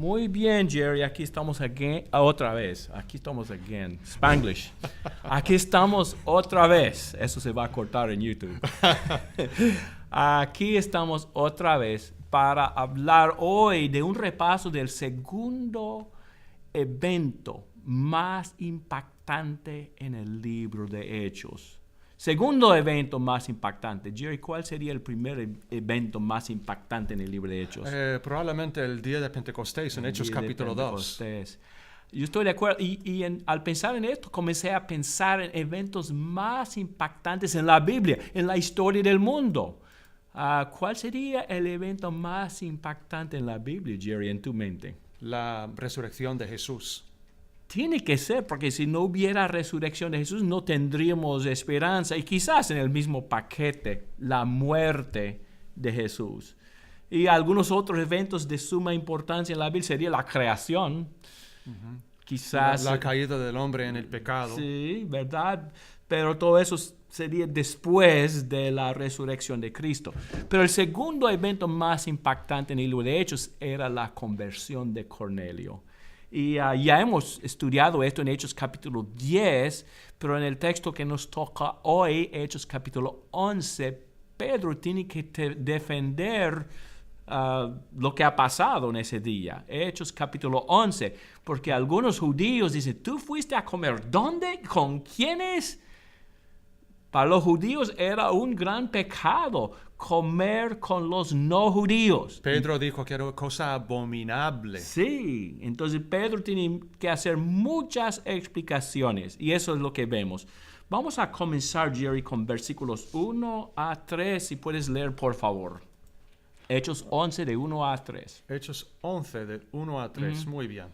Muy bien, Jerry. Aquí estamos otra vez. Aquí estamos again. Spanglish. Aquí estamos otra vez. Eso se va a cortar en YouTube. Aquí estamos otra vez para hablar hoy de un repaso del segundo evento más impactante en el libro de Hechos. Segundo evento más impactante. Jerry, ¿cuál sería el primer evento más impactante en el libro de Hechos? Probablemente el día de Pentecostés, en Hechos capítulo 2. Yo estoy de acuerdo. Al pensar en esto, comencé a pensar en eventos más impactantes en la Biblia, en la historia del mundo. ¿Cuál sería el evento más impactante en la Biblia, Jerry, en tu mente? La resurrección de Jesús. Tiene que ser, porque si no hubiera resurrección de Jesús, no tendríamos esperanza. Y quizás en el mismo paquete, la muerte de Jesús. Y algunos otros eventos de suma importancia en la Biblia sería la creación. Uh-huh. Quizás la caída del hombre en el pecado. Sí, ¿verdad? Pero todo eso sería después de la resurrección de Cristo. Pero el segundo evento más impactante en el libro de Hechos era la conversión de Cornelio. Y ya hemos estudiado esto en Hechos capítulo 10, pero en el texto que nos toca hoy, Hechos capítulo 11, Pedro tiene que defender lo que ha pasado en ese día. Hechos capítulo 11, porque algunos judíos dicen, ¿tú fuiste a comer dónde? ¿Con quiénes? Para los judíos era un gran pecado comer con los no judíos. Pedro dijo que era una cosa abominable. Sí, entonces Pedro tiene que hacer muchas explicaciones y eso es lo que vemos. Vamos a comenzar, Jerry, con versículos 1 a 3, si puedes leer, por favor. Hechos 11, de 1 a 3. Hechos 11, de 1 a 3, muy bien.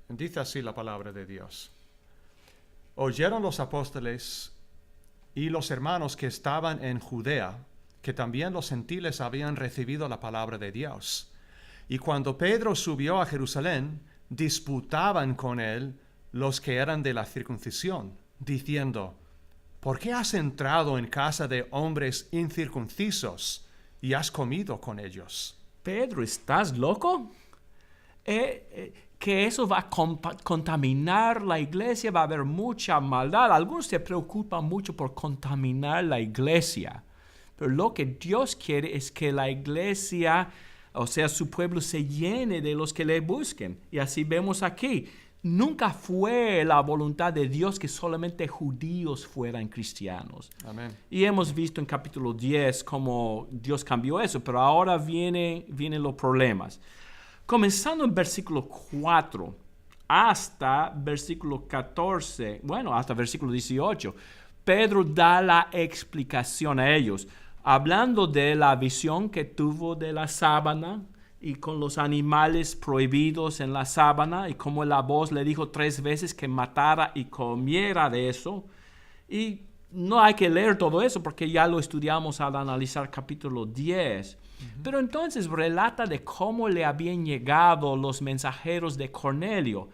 Dice así la palabra de Dios. Oyeron los apóstoles y los hermanos que estaban en Judea, que también los gentiles habían recibido la palabra de Dios. Y cuando Pedro subió a Jerusalén, disputaban con él los que eran de la circuncisión, diciendo, ¿por qué has entrado en casa de hombres incircuncisos y has comido con ellos? Pedro, ¿estás loco? Que eso va a contaminar la iglesia, va a haber mucha maldad. Algunos se preocupan mucho por contaminar la iglesia, pero lo que Dios quiere es que la iglesia, o sea, su pueblo se llene de los que le busquen. Y así vemos aquí, nunca fue la voluntad de Dios que solamente judíos fueran cristianos. Amén. Y hemos visto en capítulo 10 cómo Dios cambió eso, pero ahora vienen los problemas. Comenzando en versículo 4 hasta versículo 14, hasta versículo 18, Pedro da la explicación a ellos, hablando de la visión que tuvo de la sábana y con los animales prohibidos en la sábana y cómo la voz le dijo 3 veces que matara y comiera de eso. Y no hay que leer todo eso porque ya lo estudiamos al analizar capítulo 10. Pero entonces relata de cómo le habían llegado los mensajeros de Cornelio.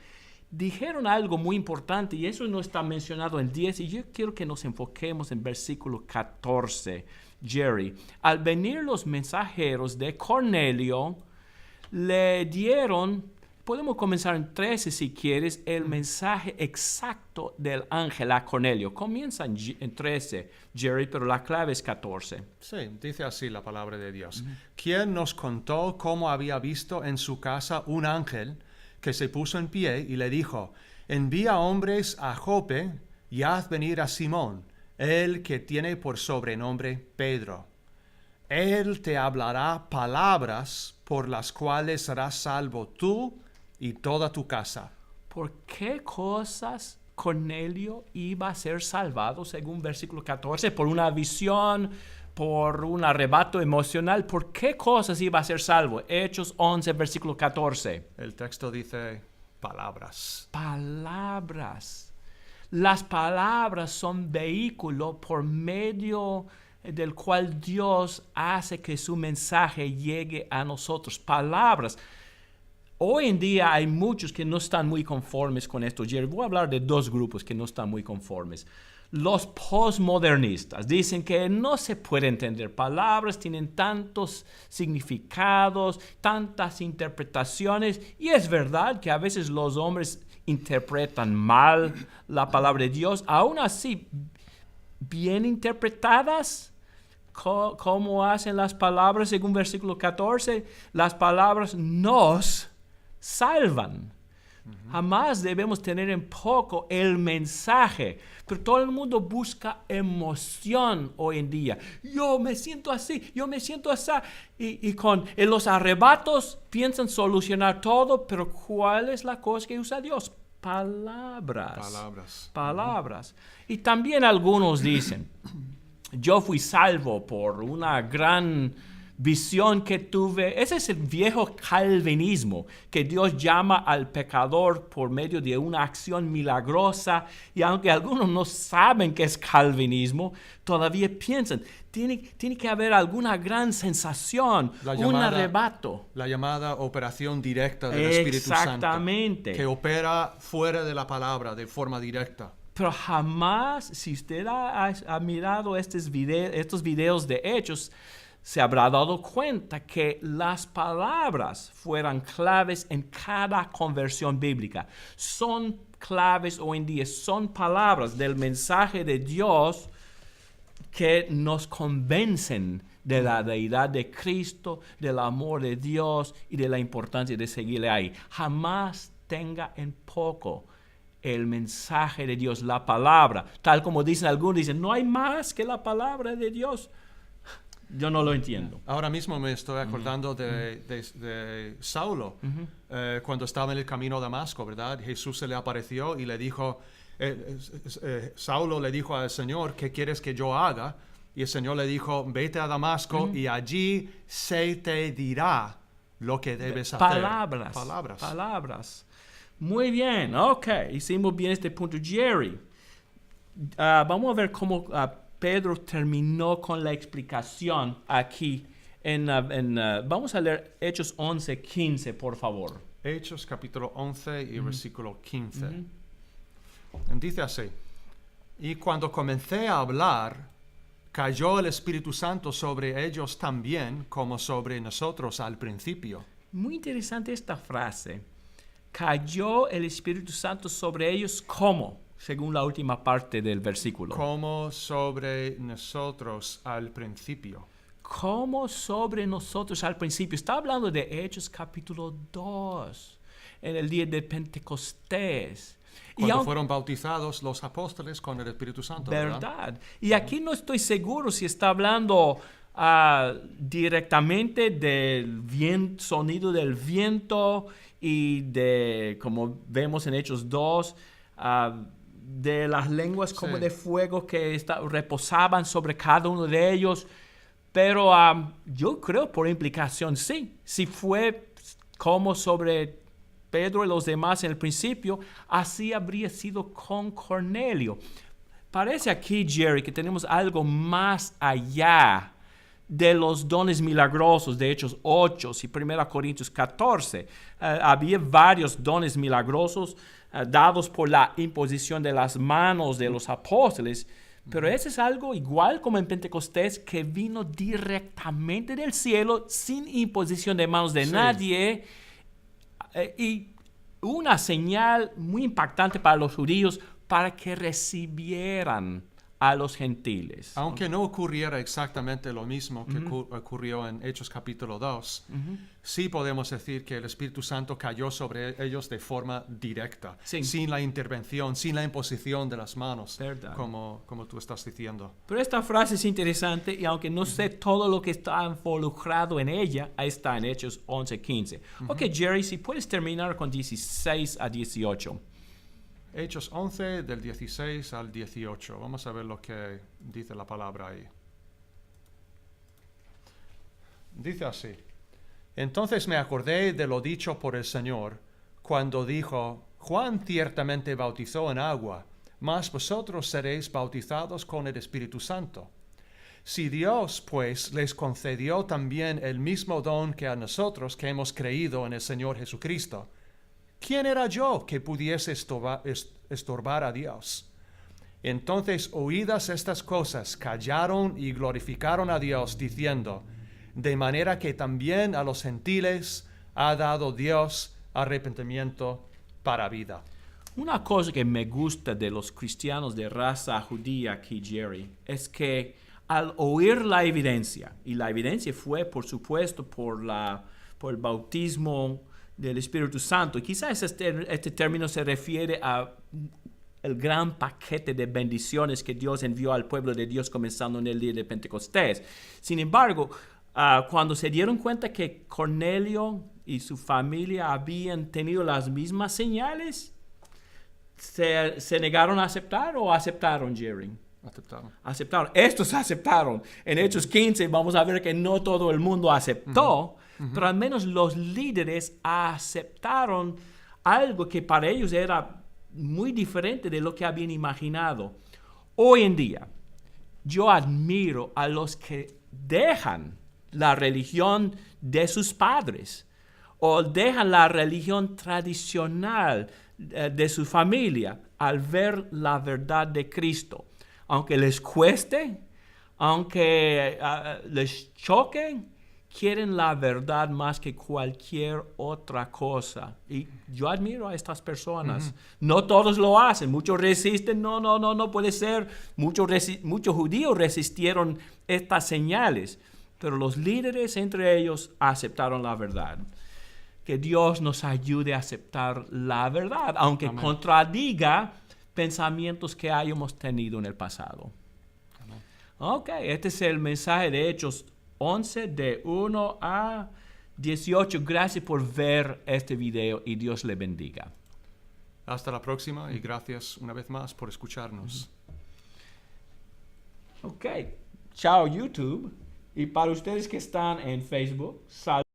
Dijeron algo muy importante y eso no está mencionado en 10 y yo quiero que nos enfoquemos en versículo 14, Jerry. Al venir los mensajeros de Cornelio, le dieron, podemos comenzar en 13 si quieres, el mensaje exacto del ángel a Cornelio. Comienza en 13, Jerry, pero la clave es 14. Sí, dice así la palabra de Dios. ¿Quién nos contó cómo había visto en su casa un ángel que se puso en pie y le dijo, envía hombres a Jope y haz venir a Simón, el que tiene por sobrenombre Pedro. Él te hablará palabras por las cuales serás salvo tú y toda tu casa. ¿Por qué cosas Cornelio iba a ser salvado según versículo 14? ¿Por una visión? ¿Por un arrebato emocional? ¿Por qué cosas iba a ser salvo? Hechos 11, versículo 14. El texto dice palabras. Palabras. Las palabras son vehículo por medio del cual Dios hace que su mensaje llegue a nosotros. Palabras. Hoy en día hay muchos que no están muy conformes con esto, Jerry. Voy a hablar de 2 grupos que no están muy conformes. Los postmodernistas dicen que no se puede entender palabras, tienen tantos significados, tantas interpretaciones, y es verdad que a veces los hombres interpretan mal la palabra de Dios. Aún así, bien interpretadas, como hacen las palabras según versículo 14, las palabras nos salvan. Jamás debemos tener en poco el mensaje, pero todo el mundo busca emoción hoy en día. Yo me siento así, yo me siento así. Y en los arrebatos piensan solucionar todo, pero ¿cuál es la cosa que usa Dios? Palabras. Y también algunos dicen, yo fui salvo por una gran visión que tuve. Ese es el viejo calvinismo, que Dios llama al pecador por medio de una acción milagrosa. Y aunque algunos no saben qué es calvinismo, todavía piensan, tiene que haber alguna gran sensación, un arrebato. La llamada operación directa del Espíritu Santo. Exactamente. Que opera fuera de la palabra, de forma directa. Pero jamás, si usted ha mirado estos videos de Hechos, se habrá dado cuenta que las palabras fueran claves en cada conversión bíblica. Son claves hoy en día, son palabras del mensaje de Dios que nos convencen de la deidad de Cristo, del amor de Dios y de la importancia de seguirle ahí. Jamás tenga en poco el mensaje de Dios, la palabra. Tal como dicen algunos, no hay más que la palabra de Dios. Yo no lo entiendo. Ahora mismo me estoy acordando de Saulo, cuando estaba en el camino a Damasco, ¿verdad? Jesús se le apareció y le dijo, Saulo le dijo al Señor, ¿qué quieres que yo haga? Y el Señor le dijo, vete a Damasco y allí se te dirá lo que debes hacer. Palabras. Muy bien, ok. Hicimos bien este punto. Jerry, vamos a ver cómo Pedro terminó con la explicación aquí. Vamos a leer Hechos 11:15, por favor. Hechos capítulo 11 y versículo 15. Dice así: y cuando comencé a hablar, cayó el Espíritu Santo sobre ellos también, como sobre nosotros al principio. Muy interesante esta frase. Cayó el Espíritu Santo sobre ellos, ¿cómo? Según la última parte del versículo. Como sobre nosotros al principio. Como sobre nosotros al principio. Está hablando de Hechos capítulo 2, en el día de Pentecostés. Cuando fueron bautizados los apóstoles con el Espíritu Santo. ¿Verdad? Y aquí no estoy seguro si está hablando directamente del sonido del viento y de, como vemos en Hechos 2, de las lenguas como de fuego que reposaban sobre cada uno de ellos. Pero yo creo por implicación sí fue como sobre Pedro y los demás en el principio, así habría sido con Cornelio. Parece aquí, Jerry, que tenemos algo más allá de los dones milagrosos de Hechos 8 y 1 Corintios 14. Había varios dones milagrosos dados por la imposición de las manos de los apóstoles, pero ese es algo igual como en Pentecostés, que vino directamente del cielo, sin imposición de manos de nadie, y una señal muy impactante para los judíos para que recibieran a los gentiles. Aunque no ocurriera exactamente lo mismo que ocurrió en Hechos capítulo 2, sí podemos decir que el Espíritu Santo cayó sobre ellos de forma directa, sin la intervención, sin la imposición de las manos, como tú estás diciendo. Pero esta frase es interesante, y aunque no sé todo lo que está involucrado en ella, ahí está en Hechos 11:15. Ok, Jerry, si puedes terminar con 16 a 18. Hechos 11, del 16 al 18. Vamos a ver lo que dice la palabra ahí. Dice así: entonces me acordé de lo dicho por el Señor, cuando dijo: Juan ciertamente bautizó en agua, mas vosotros seréis bautizados con el Espíritu Santo. Si Dios, pues, les concedió también el mismo don que a nosotros que hemos creído en el Señor Jesucristo, ¿quién era yo que pudiese estorbar a Dios? Entonces, oídas estas cosas, callaron y glorificaron a Dios, diciendo, de manera que también a los gentiles ha dado Dios arrepentimiento para vida. Una cosa que me gusta de los cristianos de raza judía aquí, Jerry, es que al oír la evidencia, y la evidencia fue, por supuesto, por el bautismo del Espíritu Santo, y quizás este término se refiere a el gran paquete de bendiciones que Dios envió al pueblo de Dios comenzando en el día de Pentecostés. Sin embargo, cuando se dieron cuenta que Cornelio y su familia habían tenido las mismas señales, ¿se negaron a aceptar o aceptaron, Jerry? Aceptaron. Estos aceptaron. En Hechos 15 vamos a ver que no todo el mundo aceptó, pero al menos los líderes aceptaron algo que para ellos era muy diferente de lo que habían imaginado. Hoy en día, yo admiro a los que dejan la religión de sus padres o dejan la religión tradicional de su familia al ver la verdad de Cristo. Aunque les cueste, aunque les choque, quieren la verdad más que cualquier otra cosa. Y yo admiro a estas personas. No todos lo hacen. Muchos resisten. No puede ser. Muchos judíos resistieron estas señales. Pero los líderes entre ellos aceptaron la verdad. Que Dios nos ayude a aceptar la verdad, aunque contradiga pensamientos que hayamos tenido en el pasado. Amén. Ok, este es el mensaje de Hechos 11 de 1 a 18. Gracias por ver este video y Dios le bendiga. Hasta la próxima y gracias una vez más por escucharnos. Ok, chao YouTube. Y para ustedes que están en Facebook,